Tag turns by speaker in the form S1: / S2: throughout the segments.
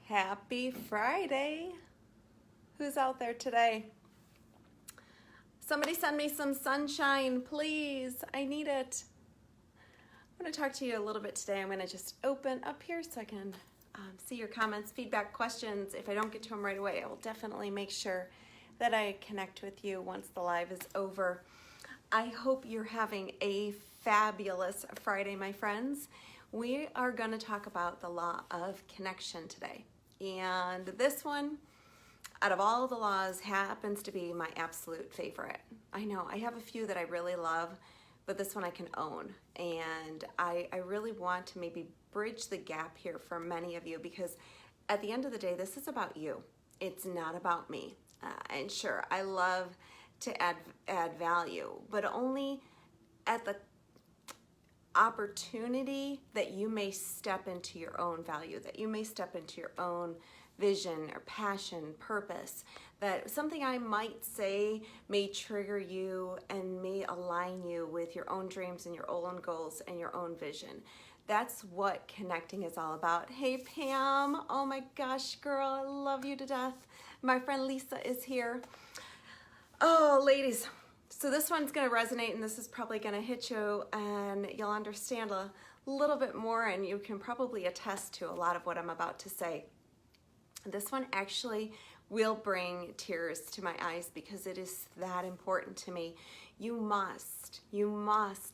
S1: Happy Friday. Who's out there today? Somebody send me some sunshine, please. I need it. I'm going to talk to you a little bit today. I'm going to just open up here so I can see your comments, feedback, questions. If I don't get to them right away, I will definitely make sure that I connect with you once the live is over. I hope you're having a fabulous Friday, my friends. We are going to talk about the law of connection today. And this one, out of all the laws, happens to be my absolute favorite. I know I have a few that I really love, but this one I can own. And I really want to maybe bridge the gap here for many of you, because at the end of the day, this is about you. It's not about me. And sure, I love to add value, but only at the opportunity that you may step into your own value, that you may step into your own vision or passion, purpose, that something I might say may trigger you and may align you with your own dreams and your own goals and your own vision. That's what connecting is all about. Hey Pam, oh my gosh, girl, I love you to death. My friend Lisa is here. Oh, ladies, so this one's going to resonate, and this is probably going to hit you, and you'll understand a little bit more, and you can probably attest to a lot of what I'm about to say. This one actually will bring tears to my eyes because it is that important to me. You must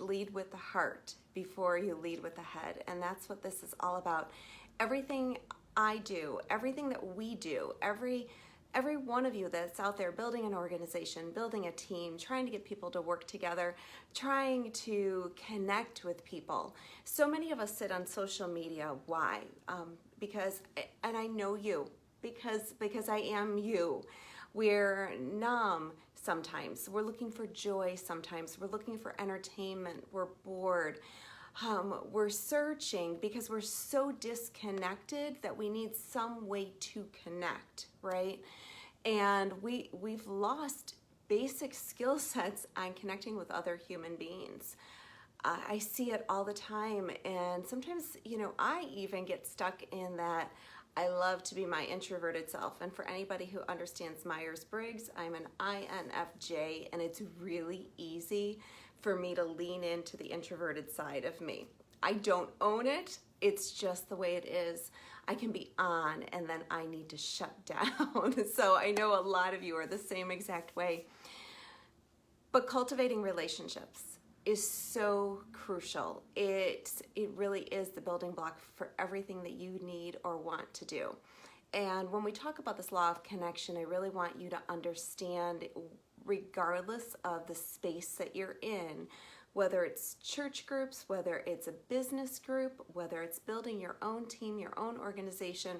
S1: lead with the heart before you lead with the head, and that's what this is all about. Everything I do, everything that we do, every one of you that's out there building an organization, building a team, trying to get people to work together, trying to connect with people. So many of us sit on social media. Why? Because, and I know you, because I am you. We're numb sometimes. We're looking for joy sometimes. We're looking for entertainment. We're bored. We're searching because we're so disconnected that we need some way to connect, right? And we've lost basic skill sets on connecting with other human beings. I see it all the time, and sometimes, I even get stuck in that. I love to be my introverted self, and for anybody who understands Myers-Briggs, I'm an INFJ, and it's really easy for me to lean into the introverted side of me. I don't own it, it's just the way it is. I can be on, and then I need to shut down. So I know a lot of you are the same exact way. But cultivating relationships is so crucial. It really is the building block for everything that you need or want to do. And when we talk about this law of connection, I really want you to understand, regardless of the space that you're in, whether it's church groups, whether it's a business group, whether it's building your own team, your own organization,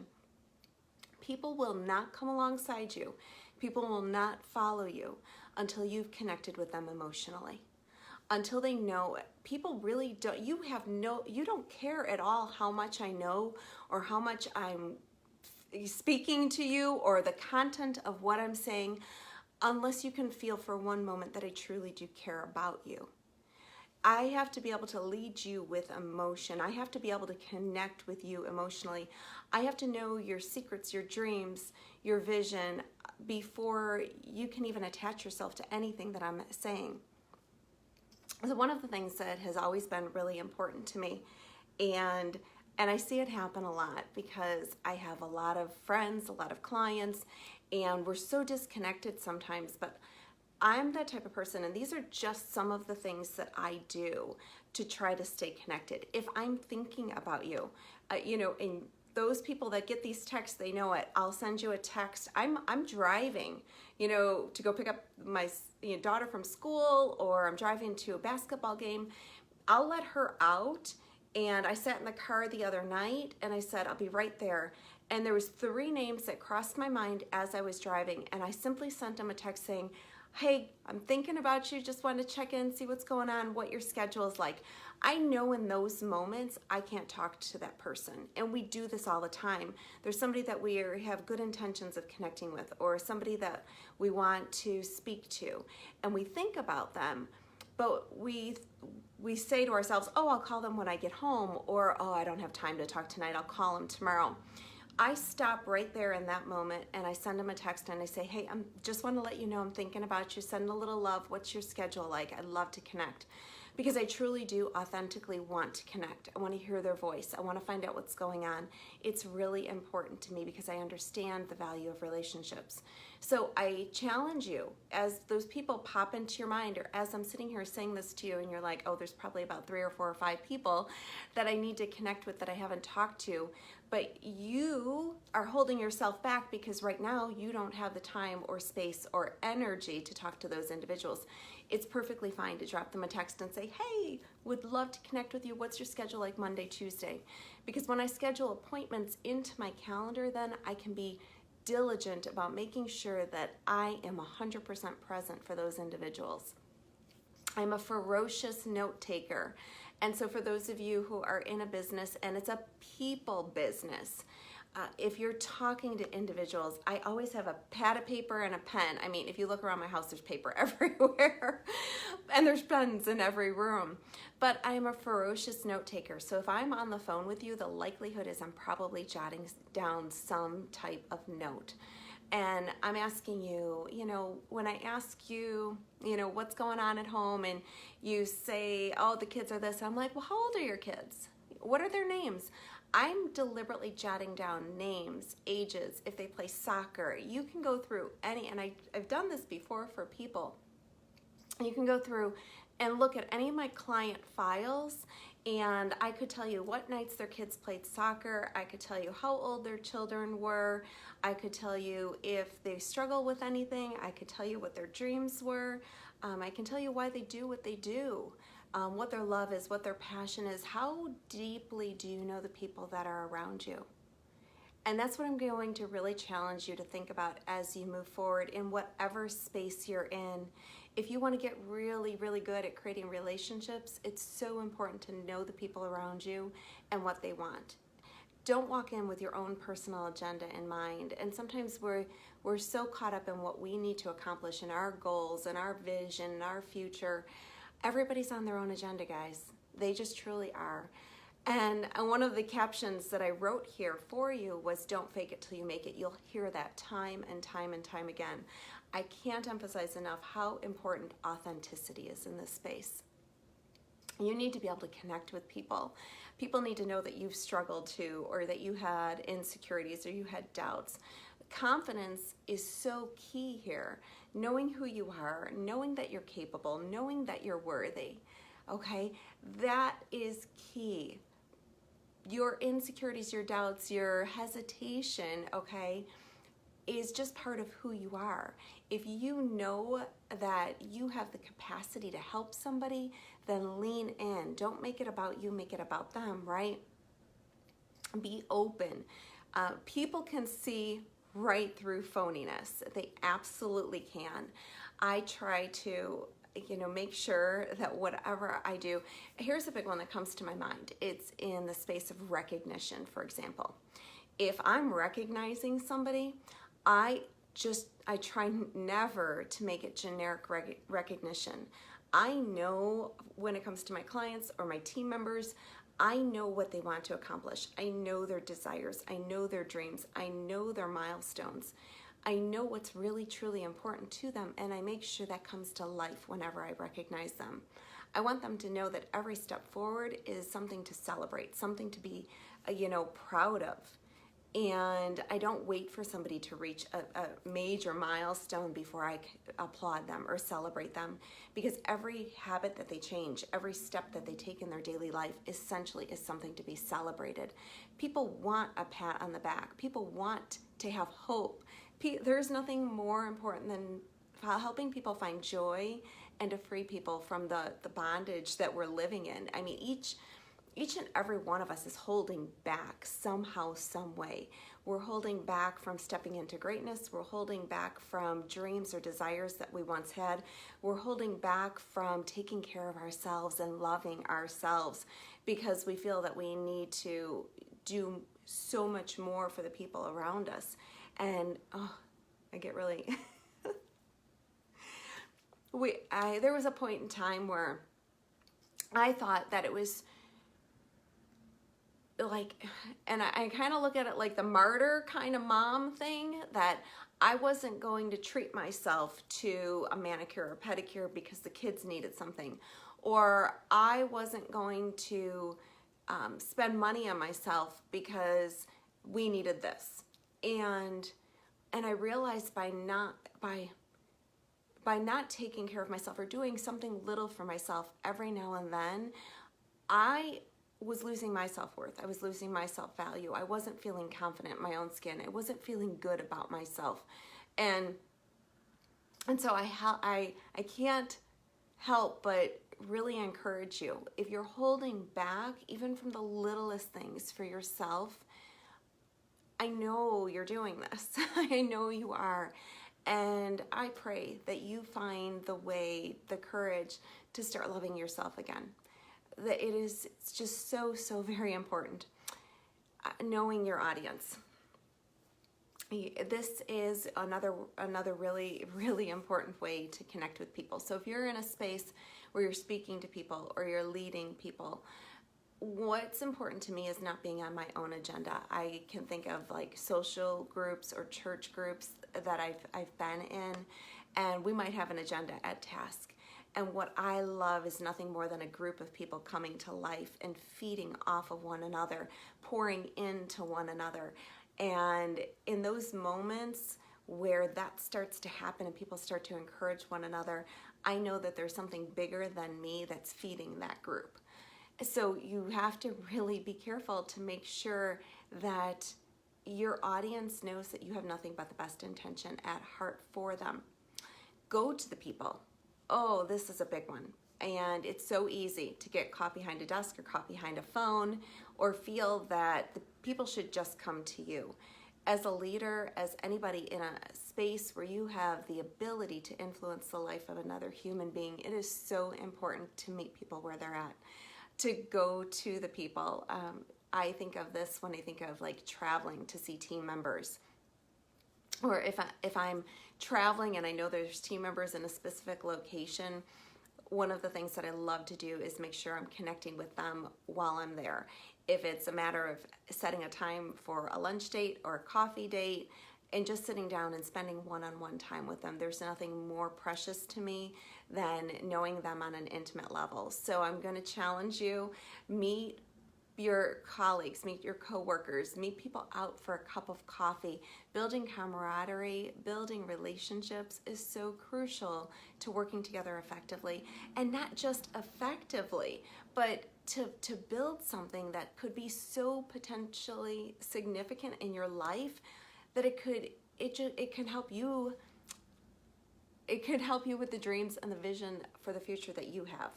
S1: people will not come alongside you. People will not follow you until you've connected with them emotionally. Until they know, people really don't, you don't care at all how much I know or how much I'm speaking to you or the content of what I'm saying, unless you can feel for one moment that I truly do care about you. I have to be able to lead you with emotion. I have to be able to connect with you emotionally. I have to know your secrets, your dreams, your vision before you can even attach yourself to anything that I'm saying. So one of the things that has always been really important to me, and I see it happen a lot because I have a lot of friends, a lot of clients, and we're so disconnected sometimes, but I'm that type of person, and these are just some of the things that I do to try to stay connected. If I'm thinking about you, and those people that get these texts, they know it. I'll send you a text. I'm driving, to go pick up my daughter from school, or I'm driving to a basketball game. I'll let her out, and I sat in the car the other night, and I said, I'll be right there. And there was 3 names that crossed my mind as I was driving, and I simply sent them a text saying, hey, I'm thinking about you, just wanted to check in, see what's going on, what your schedule is like. I know in those moments I can't talk to that person, and we do this all the time. There's somebody that we have good intentions of connecting with, or somebody that we want to speak to, and we think about them, but we say to ourselves, oh, I'll call them when I get home, or oh, I don't have time to talk tonight, I'll call them tomorrow. I stop right there in that moment and I send them a text and I say, hey, I'm just want to let you know I'm thinking about you. Send a little love. What's your schedule like? I'd love to connect. Because I truly do authentically want to connect. I want to hear their voice. I want to find out what's going on. It's really important to me because I understand the value of relationships. So I challenge you, as those people pop into your mind, or as I'm sitting here saying this to you and you're like, oh, there's probably about 3 or 4 or 5 people that I need to connect with that I haven't talked to, but you are holding yourself back because right now you don't have the time or space or energy to talk to those individuals. It's perfectly fine to drop them a text and say, hey, would love to connect with you. What's your schedule like Monday, Tuesday? Because when I schedule appointments into my calendar, then I can be diligent about making sure that I am 100% present for those individuals. I'm a ferocious note taker. And so for those of you who are in a business and it's a people business, if you're talking to individuals, I always have a pad of paper and a pen. I mean, if you look around my house, there's paper everywhere and there's pens in every room. But I'm a ferocious note taker. So if I'm on the phone with you, the likelihood is I'm probably jotting down some type of note. And I'm asking you, when I ask you, what's going on at home, and you say, oh, the kids are this, I'm like, well, how old are your kids? What are their names? I'm deliberately jotting down names, ages, if they play soccer. You can go through any, and I've done this before for people. You can go through and look at any of my client files, and I could tell you what nights their kids played soccer. I could tell you how old their children were. I could tell you if they struggle with anything. I could tell you what their dreams were. I can tell you why they do what they do. What their love is, what their passion is. How deeply do you know the people that are around you? And that's what I'm going to really challenge you to think about as you move forward in whatever space you're in. If you want to get really, really good at creating relationships, it's so important to know the people around you and what they want. Don't walk in with your own personal agenda in mind. And sometimes we're so caught up in what we need to accomplish and our goals and our vision and our future. Everybody's on their own agenda, guys. They just truly are. And one of the captions that I wrote here for you was, don't fake it till you make it. You'll hear that time and time and time again. I can't emphasize enough how important authenticity is in this space. You need to be able to connect with people. People need to know that you've struggled too, or that you had insecurities or you had doubts. Confidence is so key here. Knowing who you are, knowing that you're capable, knowing that you're worthy, okay? That is key. Your insecurities, your doubts, your hesitation, okay, is just part of who you are. If you know that you have the capacity to help somebody, then lean in. Don't make it about you, make it about them, right? Be open. People can see right through phoniness. They absolutely can. I try to make sure that whatever I do, here's a big one that comes to my mind. It's in the space of recognition, for example. If I'm recognizing somebody, I try never to make it generic recognition. I know when it comes to my clients or my team members, I know what they want to accomplish. I know their desires. I know their dreams. I know their milestones. I know what's really, truly important to them, and I make sure that comes to life whenever I recognize them. I want them to know that every step forward is something to celebrate, something to be, proud of. And I don't wait for somebody to reach a major milestone before I applaud them or celebrate them, because every habit that they change, every step that they take in their daily life essentially is something to be celebrated. People want a pat on the back. People want to have hope. There's nothing more important than helping people find joy and to free people from the bondage that we're living in. I mean, each and every one of us is holding back somehow, some way. We're holding back from stepping into greatness. We're holding back from dreams or desires that we once had. We're holding back from taking care of ourselves and loving ourselves because we feel that we need to do so much more for the people around us. And I get really... there was a point in time where I thought that it was like, and I kind of look at it like the martyr kind of mom thing, that I wasn't going to treat myself to a manicure or pedicure because the kids needed something, or I wasn't going to spend money on myself because we needed this. And I realized by not taking care of myself or doing something little for myself every now and then, I was losing my self-worth. I was losing my self-value. I wasn't feeling confident in my own skin. I wasn't feeling good about myself. And so I can't help but really encourage you, if you're holding back even from the littlest things for yourself, I know you're doing this. I know you are. And I pray that you find the way, the courage to start loving yourself again. That it's just so very important. Knowing your audience. This is another really important way to connect with people. So if you're in a space where you're speaking to people or you're leading people, what's important to me is not being on my own agenda. I can think of like social groups or church groups that I've been in, and we might have an agenda at task. And what I love is nothing more than a group of people coming to life and feeding off of one another, pouring into one another. And in those moments where that starts to happen and people start to encourage one another, I know that there's something bigger than me that's feeding that group. So you have to really be careful to make sure that your audience knows that you have nothing but the best intention at heart for them. Go to the people. Oh, this is a big one. And it's so easy to get caught behind a desk or caught behind a phone, or feel that the people should just come to you. As a leader, as anybody in a space where you have the ability to influence the life of another human being, it is so important to meet people where they're at, to go to the people. I think of this when I think of like traveling to see team members. Or if I'm traveling and I know there's team members in a specific location, one of the things that I love to do is make sure I'm connecting with them while I'm there. If it's a matter of setting a time for a lunch date or a coffee date and just sitting down and spending one-on-one time with them, there's nothing more precious to me than knowing them on an intimate level. So I'm going to challenge you, meet your colleagues, meet your coworkers, meet people out for a cup of coffee. Building camaraderie, building relationships is so crucial to working together effectively, and not just effectively, but to build something that could be so potentially significant in your life that it can help you. It could help you with the dreams and the vision for the future that you have.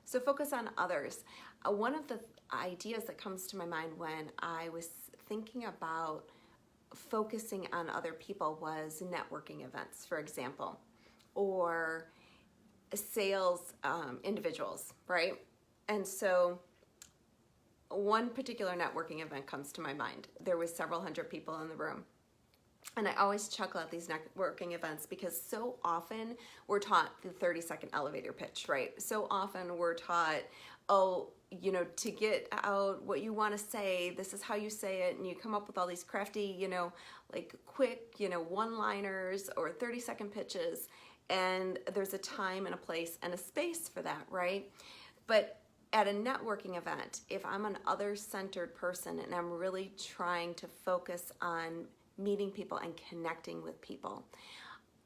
S1: So focus on others. One of the ideas that comes to my mind when I was thinking about focusing on other people was networking events, for example, or sales individuals, right? And so one particular networking event comes to my mind. There was several hundred people in the room. And I always chuckle at these networking events because so often we're taught the 30-second elevator pitch, right? So often we're taught, oh, you know, to get out what you want to say, this is how you say it, and you come up with all these crafty, you know, like quick, you know, one-liners or 30-second pitches, and there's a time and a place and a space for that, right? But at a networking event, if I'm an other-centered person and I'm really trying to focus on meeting people and connecting with people,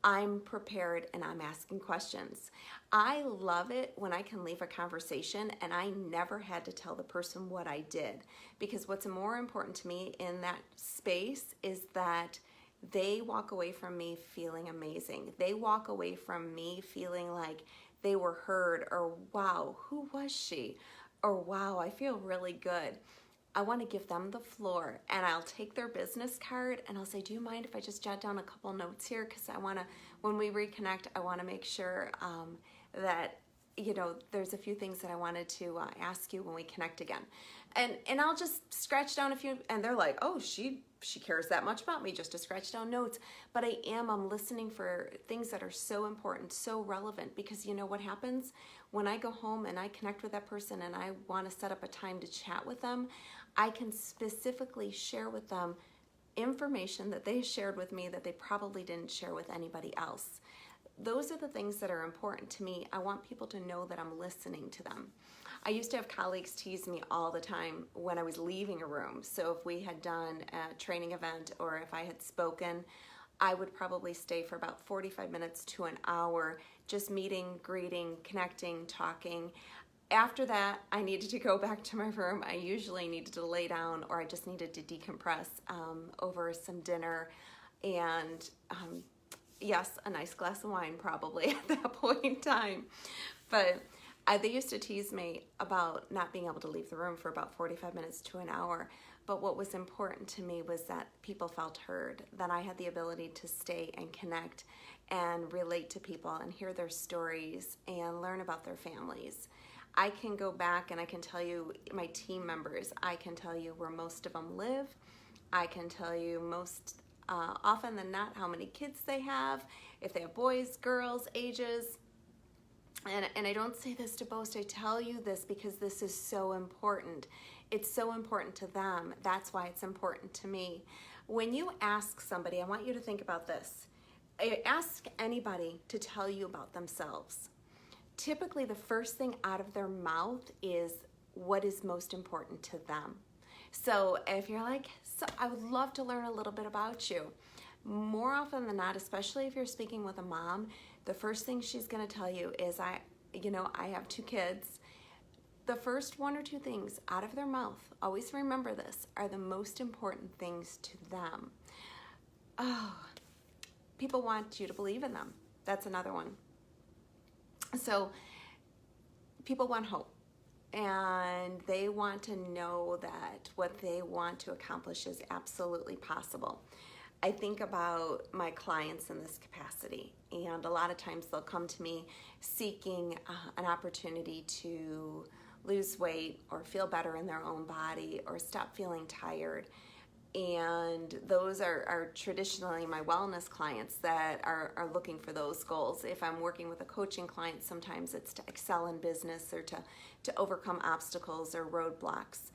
S1: I'm prepared and I'm asking questions. I love it when I can leave a conversation and I never had to tell the person what I did, because what's more important to me in that space is that they walk away from me feeling amazing. They walk away from me feeling like they were heard, or wow, who was she? Or wow, I feel really good. I want to give them the floor, and I'll take their business card and I'll say, do you mind if I just jot down a couple notes here? Because I want to, when we reconnect, I want to make sure that, you know, there's a few things that I wanted to ask you when we connect again. And I'll just scratch down a few, and they're like, oh, she cares that much about me just to scratch down notes. But I'm listening for things that are so important, so relevant, because you know what happens? When I go home and I connect with that person and I want to set up a time to chat with them, I can specifically share with them information that they shared with me that they probably didn't share with anybody else. Those are the things that are important to me. I want people to know that I'm listening to them. I used to have colleagues tease me all the time when I was leaving a room. So if we had done a training event or if I had spoken, I would probably stay for about 45 minutes to an hour, just meeting, greeting, connecting, talking. After that, I needed to go back to my room. I usually needed to lay down, or I just needed to decompress over some dinner and yes, a nice glass of wine probably at that point in time. But they used to tease me about not being able to leave the room for about 45 minutes to an hour. But what was important to me was that people felt heard, that I had the ability to stay and connect and relate to people and hear their stories and learn about their families. I can go back and I can tell you my team members, I can tell you where most of them live. I can tell you most often than not how many kids they have, if they have boys, girls, ages. And I don't say this to boast, I tell you this because this is so important. It's so important to them. That's why it's important to me. When you ask somebody, I want you to think about this. Ask anybody to tell you about themselves. Typically, the first thing out of their mouth is what is most important to them. So if you're like, so I would love to learn a little bit about you. More often than not, especially if you're speaking with a mom, the first thing she's going to tell you is, I have 2 kids. The first 1 or 2 things out of their mouth, always remember this, are the most important things to them. Oh, people want you to believe in them. That's another one. So people want hope, and they want to know that what they want to accomplish is absolutely possible. I think about my clients in this capacity, and a lot of times they'll come to me seeking an opportunity to lose weight or feel better in their own body or stop feeling tired. And those are traditionally my wellness clients that are looking for those goals. If I'm working with a coaching client, sometimes it's to excel in business or to overcome obstacles or roadblocks.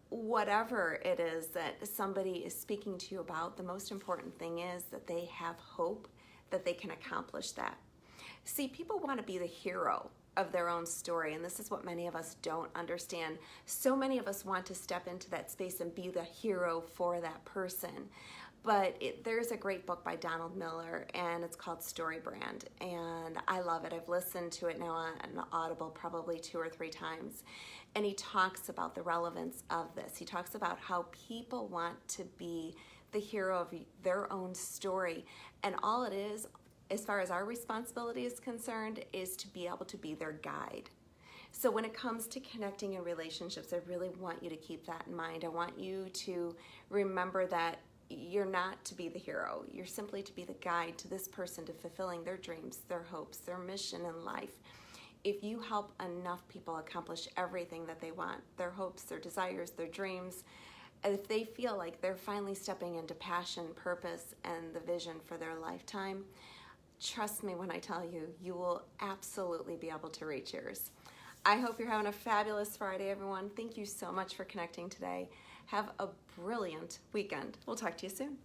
S1: Whatever it is that somebody is speaking to you about, the most important thing is that they have hope that they can accomplish that. See, people want to be the hero of their own story, and this is what many of us don't understand. So many of us want to step into that space and be the hero for that person. But there's a great book by Donald Miller, and it's called Story Brand, and I love it. I've listened to it now on Audible probably 2 or 3 times, and he talks about the relevance of this. He talks about how people want to be the hero of their own story, and all it is, as far as our responsibility is concerned, is to be able to be their guide. So when it comes to connecting in relationships, I really want you to keep that in mind. I want you to remember that you're not to be the hero. You're simply to be the guide to this person to fulfilling their dreams, their hopes, their mission in life. If you help enough people accomplish everything that they want, their hopes, their desires, their dreams, if they feel like they're finally stepping into passion, purpose, and the vision for their lifetime, trust me when I tell you, you will absolutely be able to reach yours. I hope you're having a fabulous Friday, everyone. Thank you so much for connecting today. Have a brilliant weekend. We'll talk to you soon.